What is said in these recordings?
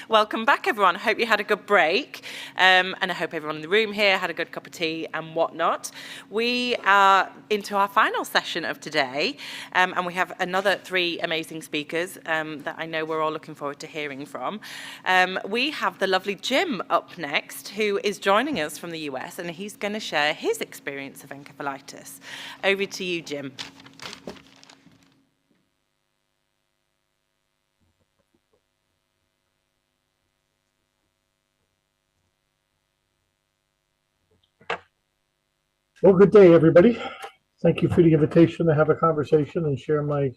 Welcome back, everyone. I hope you had a good break, and I hope everyone in the room here had a good cup of tea and whatnot. We are into our final session of today, and we have another 3 amazing speakers that I know we're all looking forward to hearing from. We have the lovely Jim up next, who is joining us from the US, and he's going to share his experience of encephalitis. Over to you, Jim. Well, good day, everybody. Thank you for the invitation to have a conversation and share my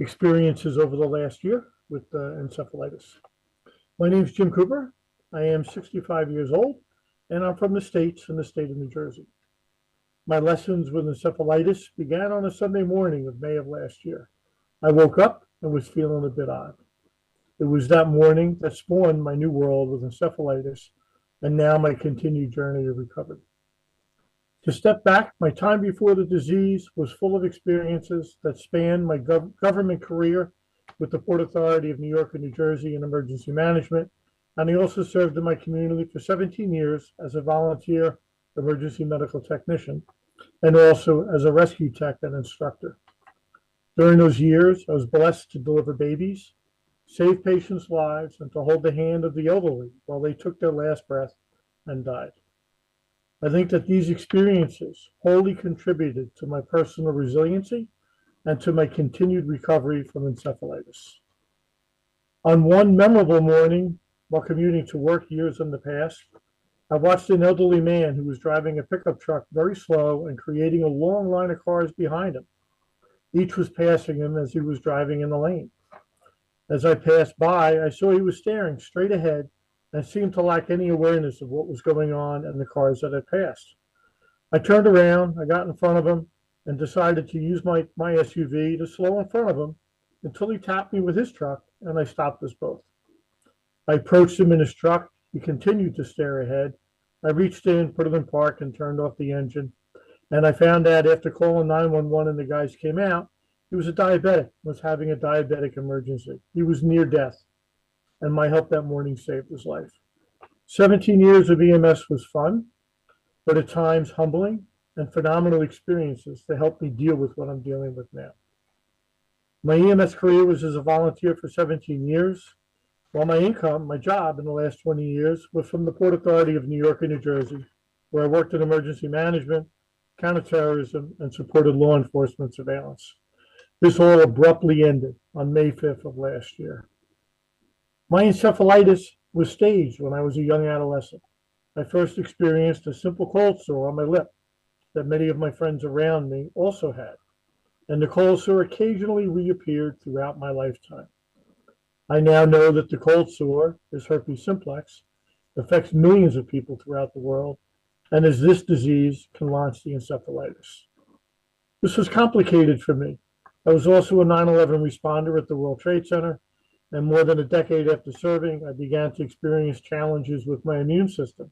experiences over the last year with encephalitis. My name is Jim Cooper. I am 65 years old, and I'm from the States in the state of New Jersey. My lessons with encephalitis began on a Sunday morning of May of last year. I woke up and was feeling a bit odd. It was that morning that spawned my new world with encephalitis, and now my continued journey to recovery. To step back, my time before the disease was full of experiences that spanned my government career with the Port Authority of New York and New Jersey in emergency management, and I also served in my community for 17 years as a volunteer emergency medical technician, and also as a rescue tech and instructor. During those years, I was blessed to deliver babies, save patients' lives, and to hold the hand of the elderly while they took their last breath and died. I think that these experiences wholly contributed to my personal resiliency and to my continued recovery from encephalitis. On one memorable morning, while commuting to work years in the past, I watched an elderly man who was driving a pickup truck very slow and creating a long line of cars behind him. Each was passing him as he was driving in the lane. As I passed by, I saw he was staring straight ahead and seemed to lack any awareness of what was going on in the cars that had passed. I turned around, I got in front of him, and decided to use my SUV to slow in front of him until he tapped me with his truck, and I stopped us both. I approached him in his truck. He continued to stare ahead. I reached in, put him in park, and turned off the engine. And I found out after calling 911 and the guys came out, he was a diabetic, was having a diabetic emergency. He was near death, and my help that morning saved his life. 17 years of EMS was fun, but at times humbling and phenomenal experiences to help me deal with what I'm dealing with now. My EMS career was as a volunteer for 17 years, while my income, my job in the last 20 years was from the Port Authority of New York and New Jersey, where I worked in emergency management, counterterrorism, and supported law enforcement surveillance. This all abruptly ended on May 5th of last year. My encephalitis was staged when I was a young adolescent. I first experienced a simple cold sore on my lip that many of my friends around me also had, and the cold sore occasionally reappeared throughout my lifetime. I now know that the cold sore is herpes simplex, affects millions of people throughout the world, and as this disease can launch the encephalitis. This was complicated for me. I was also a 9/11 responder at the World Trade Center, and more than a decade after serving, I began to experience challenges with my immune system.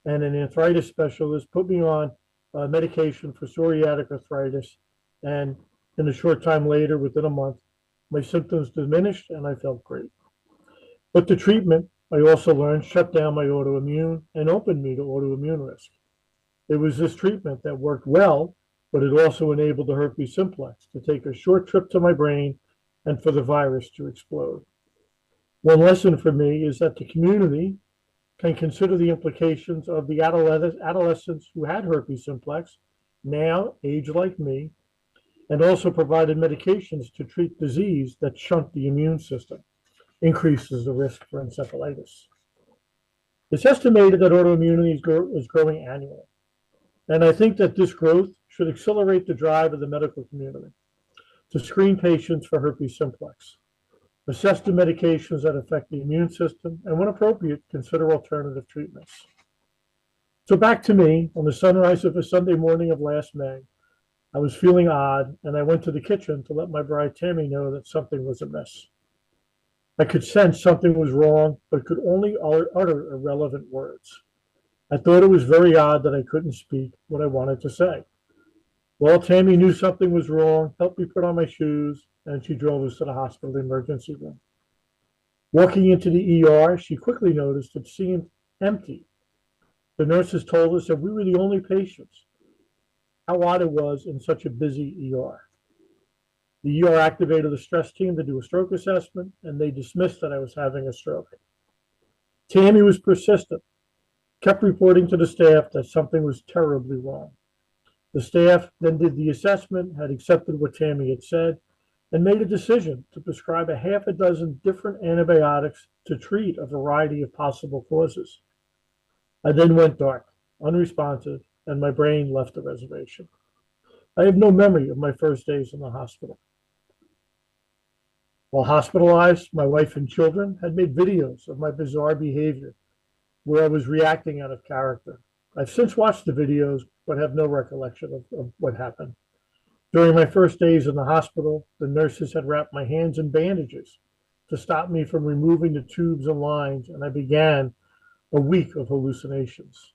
And an arthritis specialist put me on medication for psoriatic arthritis, and in a short time later, within a month, my symptoms diminished and I felt great. But the treatment, I also learned, shut down my autoimmune and opened me to autoimmune risk. It was this treatment that worked well, but it also enabled the herpes simplex to take a short trip to my brain and for the virus to explode. One lesson for me is that the community can consider the implications of the adolescents who had herpes simplex, now aged like me, and also provided medications to treat disease that shunt the immune system, increases the risk for encephalitis. It's estimated that autoimmunity is growing annually, and I think that this growth should accelerate the drive of the medical community to screen patients for herpes simplex, assess the medications that affect the immune system, and when appropriate, consider alternative treatments. So back to me, on the sunrise of a Sunday morning of last May, I was feeling odd, and I went to the kitchen to let my bride Tammy know that something was amiss. I could sense something was wrong, but could only utter irrelevant words. I thought it was very odd that I couldn't speak what I wanted to say. Well, Tammy knew something was wrong, helped me put on my shoes, and she drove us to the hospital emergency room. Walking into the ER, she quickly noticed it seemed empty. The nurses told us that we were the only patients. How odd it was in such a busy ER. The ER activated the stress team to do a stroke assessment, and they dismissed that I was having a stroke. Tammy was persistent, kept reporting to the staff that something was terribly wrong. The staff then did the assessment, had accepted what Tammy had said, and made a decision to prescribe a half a dozen different antibiotics to treat a variety of possible causes. I then went dark, unresponsive, and my brain left the reservation. I have no memory of my first days in the hospital. While hospitalized, my wife and children had made videos of my bizarre behavior where I was reacting out of character. I've since watched the videos, but have no recollection of what happened. During my first days in the hospital, the nurses had wrapped my hands in bandages to stop me from removing the tubes and lines, and I began a week of hallucinations.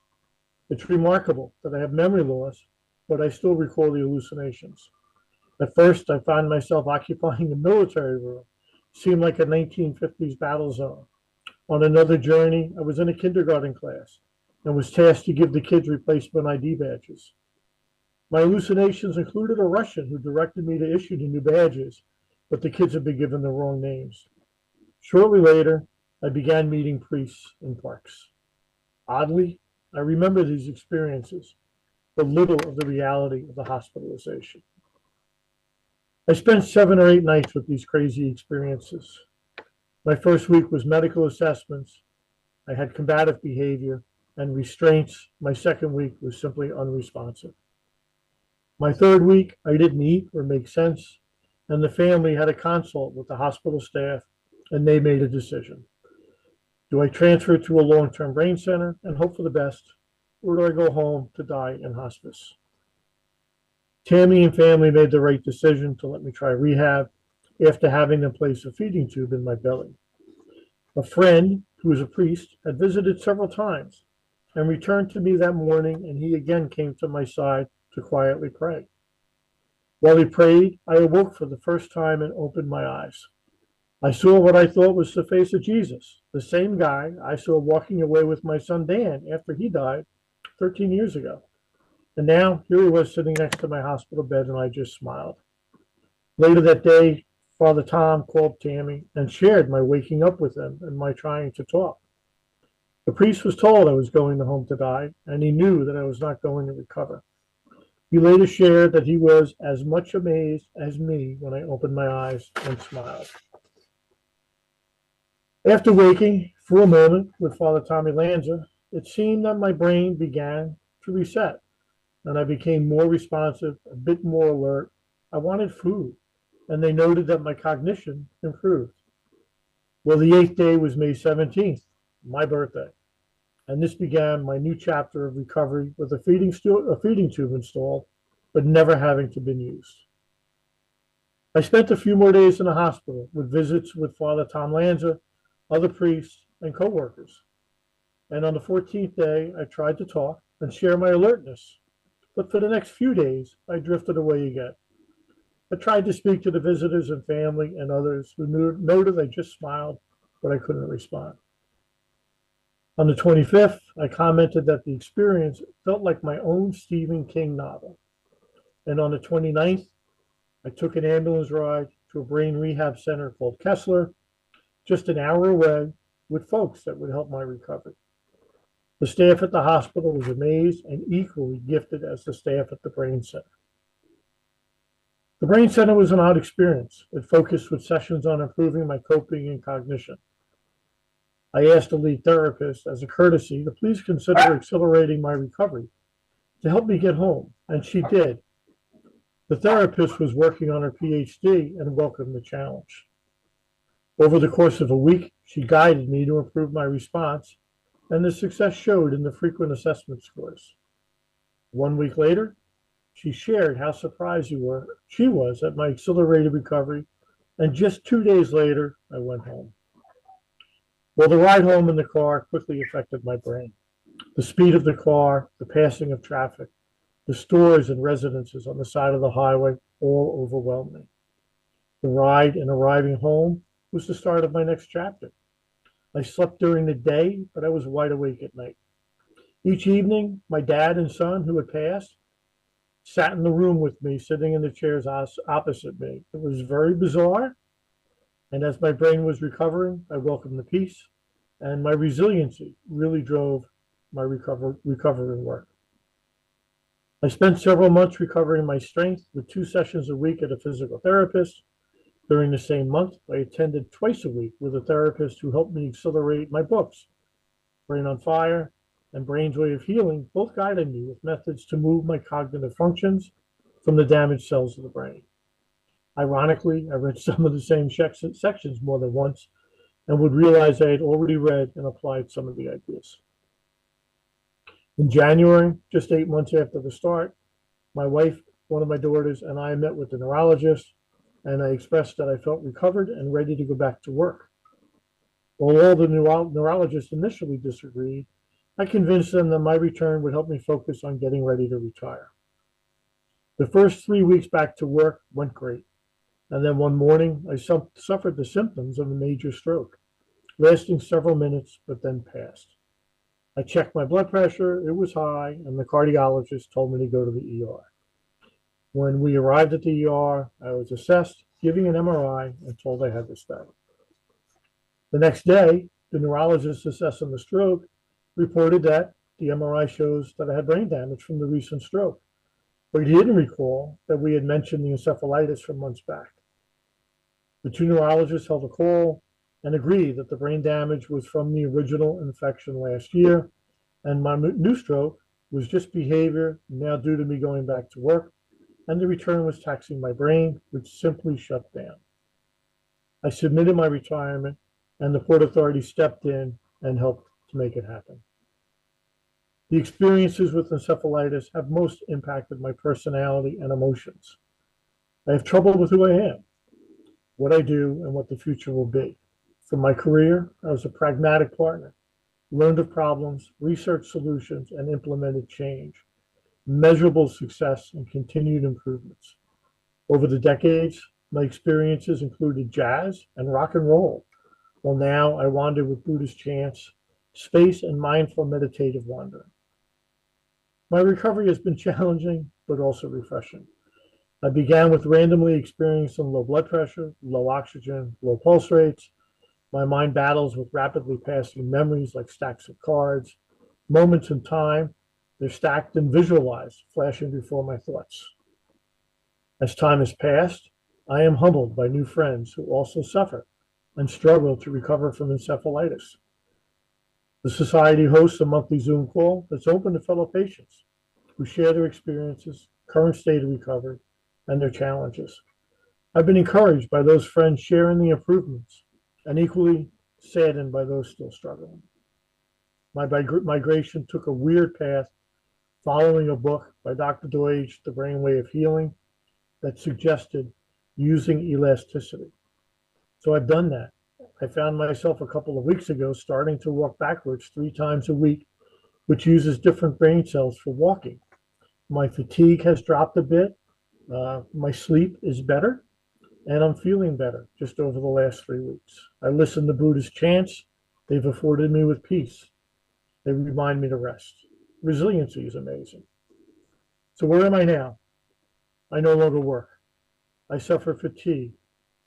It's remarkable that I have memory loss, but I still recall the hallucinations. At first, I found myself occupying the military room. It seemed like a 1950s battle zone. On another journey, I was in a kindergarten class and was tasked to give the kids replacement ID badges. My hallucinations included a Russian who directed me to issue the new badges, but the kids had been given the wrong names. Shortly later, I began meeting priests in parks. Oddly, I remember these experiences, but little of the reality of the hospitalization. I spent 7 or 8 nights with these crazy experiences. My first week was medical assessments. I had combative behavior and restraints. My second week was simply unresponsive. My third week, I didn't eat or make sense, and the family had a consult with the hospital staff, and they made a decision. Do I transfer to a long-term brain center and hope for the best, or do I go home to die in hospice? Tammy and family made the right decision to let me try rehab after having them place a feeding tube in my belly. A friend, who is a priest, had visited several times and returned to me that morning, and he again came to my side to quietly pray. While he prayed, I awoke for the first time and opened my eyes. I saw what I thought was the face of Jesus, the same guy I saw walking away with my son Dan after he died 13 years ago. And now here he was sitting next to my hospital bed, and I just smiled. Later that day, Father Tom called Tammy and shared my waking up with him and my trying to talk. The priest was told I was going home to die, and he knew that I was not going to recover. He later shared that he was as much amazed as me when I opened my eyes and smiled. After waking for a moment with Father Tommy Lanza, it seemed that my brain began to reset, and I became more responsive, a bit more alert. I wanted food, and they noted that my cognition improved. Well, the 8th day was May 17th, my birthday, and this began my new chapter of recovery with a feeding tube installed, but never having to been used. I spent a few more days in the hospital with visits with Father Tom Lanza, other priests, and co-workers. And on the 14th day, I tried to talk and share my alertness, but for the next few days, I drifted away again. I tried to speak to the visitors and family and others who noted I just smiled, but I couldn't respond. On the 25th, I commented that the experience felt like my own Stephen King novel. And on the 29th, I took an ambulance ride to a brain rehab center called Kessler, just an hour away, with folks that would help my recovery. The staff at the hospital was amazed and equally gifted as the staff at the brain center. The brain center was an odd experience. It focused with sessions on improving my coping and cognition. I asked the lead therapist, as a courtesy, to please consider accelerating my recovery to help me get home, and she did. The therapist was working on her PhD and welcomed the challenge. Over the course of a week, she guided me to improve my response, and the success showed in the frequent assessment scores. 1 week later, she shared how surprised she was at my accelerated recovery, and just 2 days later, I went home. Well, the ride home in the car quickly affected my brain. The speed of the car, the passing of traffic, the stores and residences on the side of the highway all overwhelmed me. The ride and arriving home was the start of my next chapter. I slept during the day, but I was wide awake at night. Each evening, my dad and son, who had passed, sat in the room with me, sitting in the chairs opposite me. It was very bizarre, and as my brain was recovering, I welcomed the peace, and my resiliency really drove my recovery work. I spent several months recovering my strength with 2 sessions a week at a physical therapist. During the same month, I attended twice a week with a therapist who helped me accelerate my books. Brain on Fire and Brain's Way of Healing both guided me with methods to move my cognitive functions from the damaged cells of the brain. Ironically, I read some of the same sections more than once and would realize I had already read and applied some of the ideas. In January, just 8 months after the start, my wife, one of my daughters, and I met with the neurologist, and I expressed that I felt recovered and ready to go back to work. Although the neurologist initially disagreed, I convinced them that my return would help me focus on getting ready to retire. The first 3 weeks back to work went great, and then one morning I suffered the symptoms of a major stroke, lasting several minutes but then passed. I checked my blood pressure, it was high, and the cardiologist told me to go to the ER. When we arrived at the ER, I was assessed, given an MRI, and told I had to stay. The next day, the neurologist assessing the stroke reported that the MRI shows that I had brain damage from the recent stroke, but he didn't recall that we had mentioned the encephalitis from months back. The two neurologists held a call and agreed that the brain damage was from the original infection last year, and my new stroke was just behavior now due to me going back to work, and the return was taxing my brain, which simply shut down. I submitted my retirement, and the Port Authority stepped in and helped to make it happen. The experiences with encephalitis have most impacted my personality and emotions. I have trouble with who I am, what I do, and what the future will be. For my career, I was a pragmatic partner, learned of problems, researched solutions, and implemented change, measurable success, and continued improvements. Over the decades, my experiences included jazz and rock and roll, while now I wander with Buddhist chants, space, and mindful meditative wandering. My recovery has been challenging, but also refreshing. I began with randomly experiencing low blood pressure, low oxygen, low pulse rates. My mind battles with rapidly passing memories like stacks of cards, moments in time. They're stacked and visualized, flashing before my thoughts. As time has passed, I am humbled by new friends who also suffer and struggle to recover from encephalitis. The Society hosts a monthly Zoom call that's open to fellow patients who share their experiences, current state of recovery, and their challenges. I've been encouraged by those friends sharing the improvements and equally saddened by those still struggling. My migration took a weird path following a book by Dr. Deutsch, The Brain Way of Healing, that suggested using elasticity. So I've done that. I found myself a couple of weeks ago starting to walk backwards 3 times a week, which uses different brain cells for walking. My fatigue has dropped a bit. My sleep is better, and I'm feeling better just over the last 3 weeks. I listen to Buddhist chants. They've afforded me with peace. They remind me to rest. Resiliency is amazing. So where am I now? I no longer work. I suffer fatigue.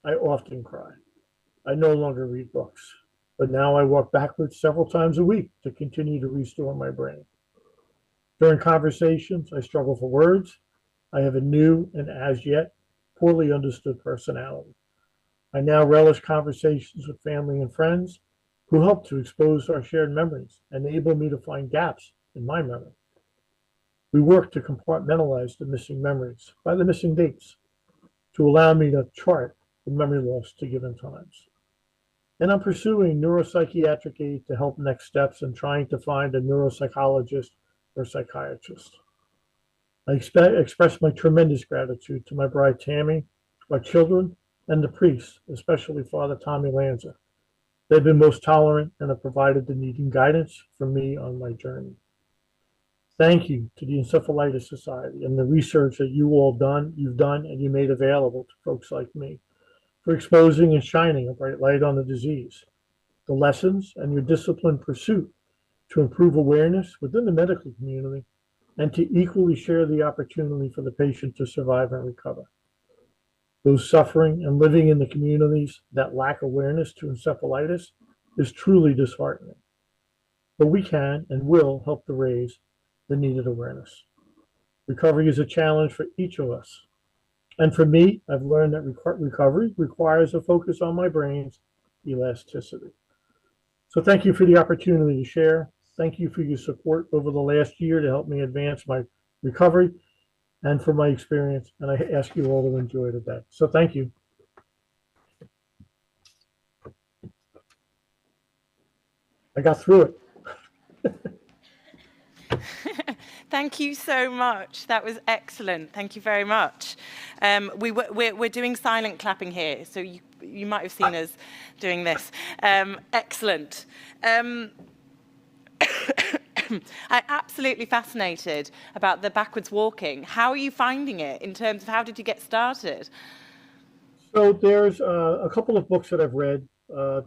I often cry. I no longer read books, but now I walk backwards several times a week to continue to restore my brain. During conversations, I struggle for words. I have a new and as yet poorly understood personality. I now relish conversations with family and friends who help to expose our shared memories and enable me to find gaps in my memory. We work to compartmentalize the missing memories by the missing dates to allow me to chart the memory loss to given times. And I'm pursuing neuropsychiatric aid to help next steps in trying to find a neuropsychologist or psychiatrist. I express my tremendous gratitude to my bride Tammy, my children, and the priests, especially Father Tommy Lanza. They've been most tolerant and have provided the needing guidance for me on my journey. Thank you to the Encephalitis Society and the research that you've done and you made available to folks like me for exposing and shining a bright light on the disease. the lessons, and your disciplined pursuit to improve awareness within the medical community and to equally share the opportunity for the patient to survive and recover. Those suffering and living in the communities that lack awareness to encephalitis is truly disheartening. But we can and will help to raise the needed awareness. Recovery is a challenge for each of us. And for me, I've learned that recovery requires a focus on my brain's elasticity. So thank you for the opportunity to share. Thank you for your support over the last year to help me advance my recovery and for my experience. And I ask you all to enjoy the day. So thank you. I got through it. Thank you so much. That was excellent. Thank you very much. We're doing silent clapping here, so you might have seen us doing this. Excellent. I'm absolutely fascinated about the backwards walking. How are you finding it in terms of how did you get started? So there's a couple of books that I've read well,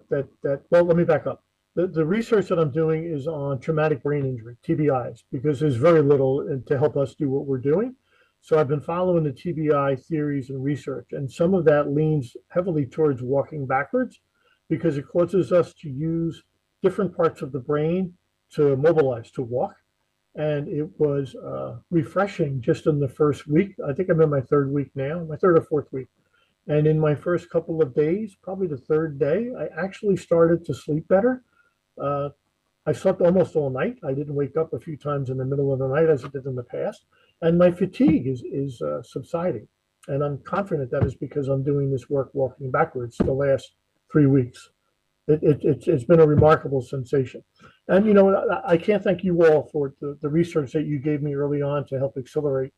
let me back up. The research that I'm doing is on traumatic brain injury, TBIs, because there's very little to help us do what we're doing. So I've been following the TBI theories and research, and some of that leans heavily towards walking backwards because it causes us to use different parts of the brain to mobilize, to walk. And it was refreshing just in the first week. I think I'm in my third week now, my third or fourth week. And in my first couple of days, probably the third day, I actually started to sleep better. I slept almost all night. I didn't wake up a few times in the middle of the night as I did in the past. And my fatigue is subsiding. And I'm confident that is because I'm doing this work walking backwards the last 3 weeks. It's been a remarkable sensation. And, you know, I can't thank you all for the research that you gave me early on to help accelerate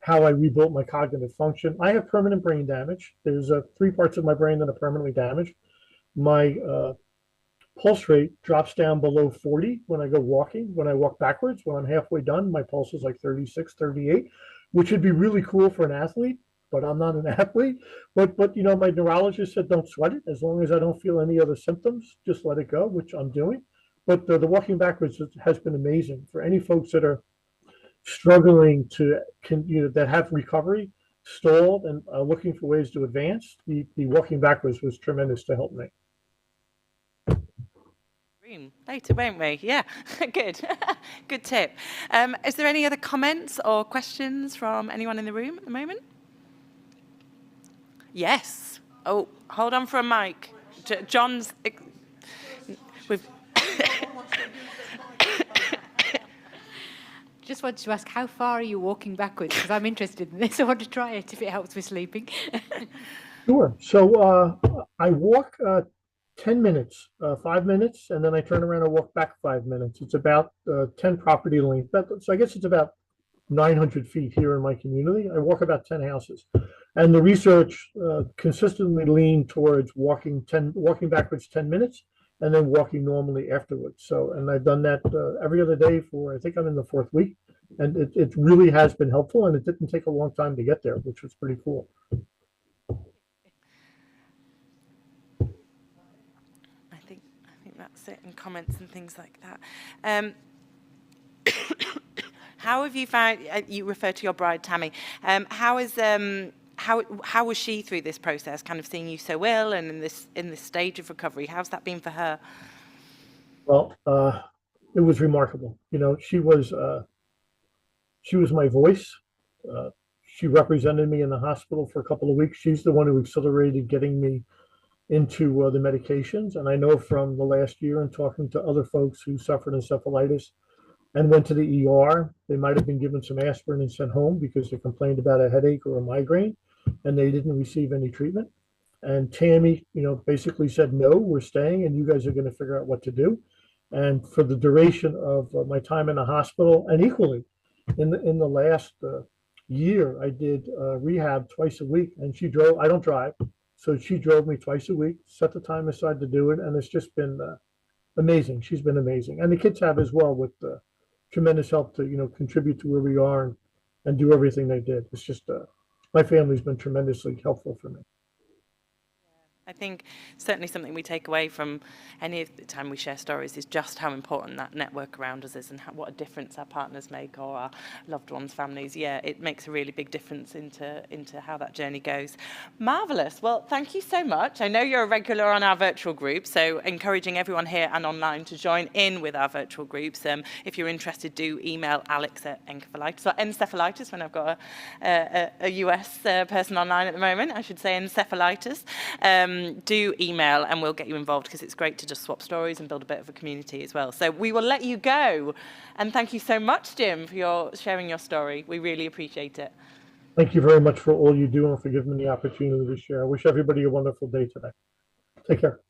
how I rebuilt my cognitive function. I have permanent brain damage. There's 3 parts of my brain that are permanently damaged. My pulse rate drops down below 40 when I go walking. When I walk backwards, when I'm halfway done, my pulse is like 36, 38, which would be really cool for an athlete, but I'm not an athlete. But you know, my neurologist said, don't sweat it. As long as I don't feel any other symptoms, just let it go, which I'm doing. But the walking backwards has been amazing for any folks that are struggling that have recovery stalled and are looking for ways to advance. The walking backwards was tremendous to help me. Later, won't we? Yeah, good. Good tip. Is there any other comments or questions from anyone in the room at the moment? Yes. Oh, hold on for a mic. John's. Just wanted to ask, how far are you walking backwards? Because I'm interested in this. I want to try it if it helps with sleeping. Sure. So I walk 10 minutes, 5 minutes, and then I turn around and walk back 5 minutes. It's about 10 property length. So I guess it's about 900 feet here in my community. I walk about 10 houses. And the research consistently leaned towards walking backwards 10 minutes and then walking normally afterwards. So, and I've done that every other day for, I think I'm in the 4th week. And it really has been helpful, and it didn't take a long time to get there, which was pretty cool. I think that's it, and comments and things like that. How have you found? You refer to your bride, Tammy. How was she through this process? Kind of seeing you so ill and in this stage of recovery. How's that been for her? Well, it was remarkable. You know, she was my voice. She represented me in the hospital for a couple of weeks. She's the one who accelerated getting me into the medications. And I know from the last year and talking to other folks who suffered encephalitis and went to the ER, they might have been given some aspirin and sent home because they complained about a headache or a migraine, and they didn't receive any treatment. And Tammy, you know, basically said, no, we're staying, and you guys are going to figure out what to do. And for the duration of my time in the hospital, and equally in the last year, I did rehab twice a week, and she drove. I don't drive, so she drove me twice a week, set the time aside to do it, and it's just been amazing. She's been amazing, and the kids have as well, with tremendous help to, you know, contribute to where we are and do everything they did. It's just my family's been tremendously helpful for me. I think certainly something we take away from any of the time we share stories is just how important that network around us is, and what a difference our partners make, or our loved ones, families. Yeah, it makes a really big difference into how that journey goes. Marvellous. Well, thank you so much. I know you're a regular on our virtual group, so encouraging everyone here and online to join in with our virtual groups. If you're interested, do email Alex at encephalitis, or encephalitis, when I've got a US person online at the moment, I should say encephalitis. Do email and we'll get you involved, because it's great to just swap stories and build a bit of a community as well. So we will let you go. And thank you so much, Jim, for sharing your story. We really appreciate it. Thank you very much for all you do and for giving me the opportunity to share. I wish everybody a wonderful day today. Take care.